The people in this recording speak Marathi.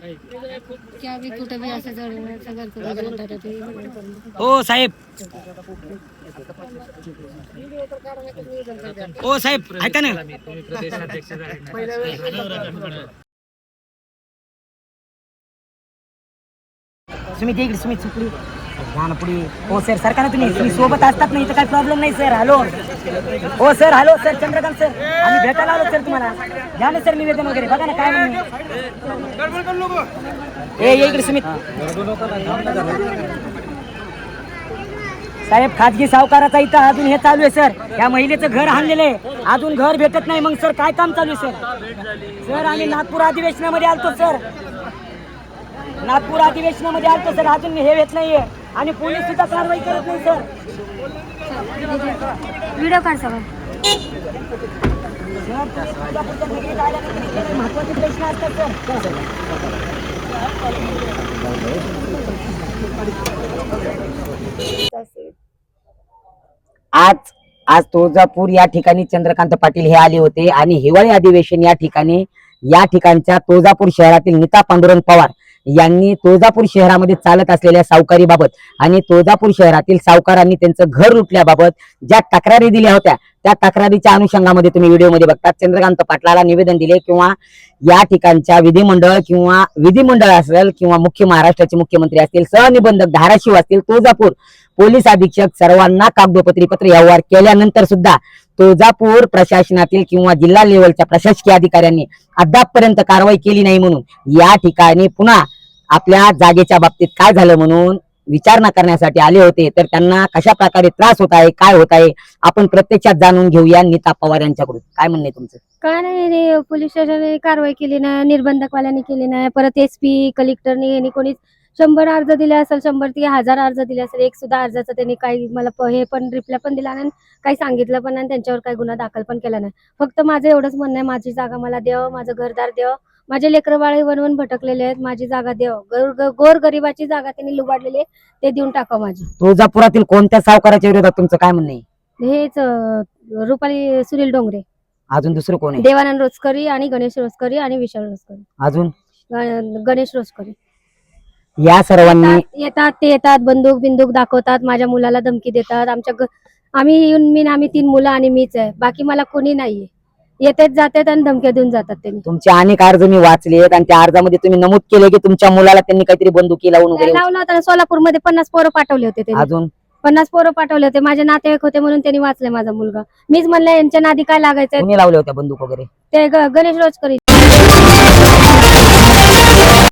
क्या भी कुठं बी असं ओ साहेब, ओ साहेब ऐका ना. सुमित इकडे, सुमित सुटली गाणं पुढे. हो सर, सरका ना तुम्ही सोबत असतात नाही तर काही प्रॉब्लेम नाही सर. हॅलो हो sir, hello sir, Chandrakant sir, आम्ही भेटायला आलो सर तुम्हाला. घ्या ना सर निवेदन वगैरे, बघा ना काय म्हणणे. ए इकडे सुमित. साहेब, खाजगी सावकाराचा इथं अजून हे चालू आहे सर. या महिलेचं घर आणलेलं आहे, अजून घर भेटत नाही. मग सर काय काम चालू आहे सर? सर आम्ही नागपूर अधिवेशनामध्ये आलतो सर, नागपूर अधिवेशनामध्ये आलतो सर, अजून हे येत नाहीये आणि पोलीस सुद्धा कारवाई करत नाही सर. व्हिडिओ काढ सगळं. महत्वाचे प्रश्न असतात सर. आज तुळजापूर या ठिकाणी चंद्रकांत पाटील हे आले होते आणि हिवाळी अधिवेशन या ठिकाणच्या तुळजापूर शहरातील नीता पांडुरंग पवार यांनी तुळजापूर शहरामध्ये चालत असलेल्या सावकारीबाबत आणि तुळजापूर शहरातील सावकारांनी त्यांचं घर लुटल्याबाबत ज्या तक्रारी दिल्या होत्या त्या तक्रारीच्या अनुषंगामध्ये तुम्ही व्हिडिओमध्ये बघतात. चंद्रकांत पाटलाला निवेदन दिले किंवा या ठिकाणच्या विधिमंडळ असेल किंवा महाराष्ट्राचे मुख्यमंत्री असतील, सहनिबंधक धाराशिव असतील, तुळजापूर पोलीस अधीक्षक सर्वांना कागदोपत्री पत्र व्यवहार केल्यानंतर सुद्धा तुळजापूर प्रशासनातील किंवा जिल्हा लेवलच्या प्रशासकीय अधिकाऱ्यांनी अद्यापपर्यंत कारवाई केली नाही. म्हणून या ठिकाणी पुन्हा आपल्या जागेच्या बाबतीत काय झालं म्हणून विचारणा करण्यासाठी आले होते. तर त्यांना कशा प्रकारे त्रास होत आहे, काय होत आहे, आपण प्रत्यक्षात जाणून घेऊया नीता पवार यांच्याकडून. काय म्हणणे तुमचं? काय नाही, पोलीस स्टेशनने कारवाई केली नाही, निर्बंधकवाल्यांनी केली नाही, परत SP कलेक्टरने यांनी कोणी 100 अर्ज दिले असेल, 100 ते 1000 अर्ज दिले असेल, एक सुद्धा अर्जाचं त्यांनी काही मला हे पण रिप्लाय पण दिला नाही, काही सांगितलं पण नाही, त्यांच्यावर काही गुन्हा दाखल पण केला नाही. फक्त माझं एवढंच म्हणणं आहे, माझी जागा मला द्यावं, माझं घरदार द्यावं, माझे लेकरं बाळे वनवन भटकलेले आहेत, माझी जागा द्यावं, गोर गरिबाची जागा त्यांनी लुबाडलेली आहे, ते देऊन टाकावं माझी. तुळजापुरातील कोणत्या सावकाराच्या विरोधात तुमचं काय म्हणणं आहे? हेच रुपाली सुनील डोंगरे. अजून दुसरं कोण आहे? देवानंद रोजकरी आणि गणेश रोजकरी आणि विशाल रोजकरी. अजून गणेश रोजकरी. या सर्वांनी येतात बंदूक दाखवतात, माझ्या मुलाला धमकी देतात. आम्ही 3 मुलं आणि मीच आहे, बाकी मला कोणी नाहीये. येतात जातात आणि धमक्या देऊन जातात त्यांनी. तुमचे अनेक अर्ज मी वाचलेत आणि त्या अर्जामध्ये तुम्ही नमूद केले की तुमच्या मुलाला त्यांनी काहीतरी बंदुकी लावून वगैरे लावलं होतं. सोलापूरमध्ये 50 पोरं पाठवले होते त्यांनी. अजून 50 पोरं पाठवले होते, माझे नातेवाईक होते म्हणून त्यांनी वाचले माझा मुलगा. मीच म्हणलं यांच्या नादी काय लागायचंय. कोणी लावले होत्या बंदूक वगैरे? ते गणेश रोजकरी.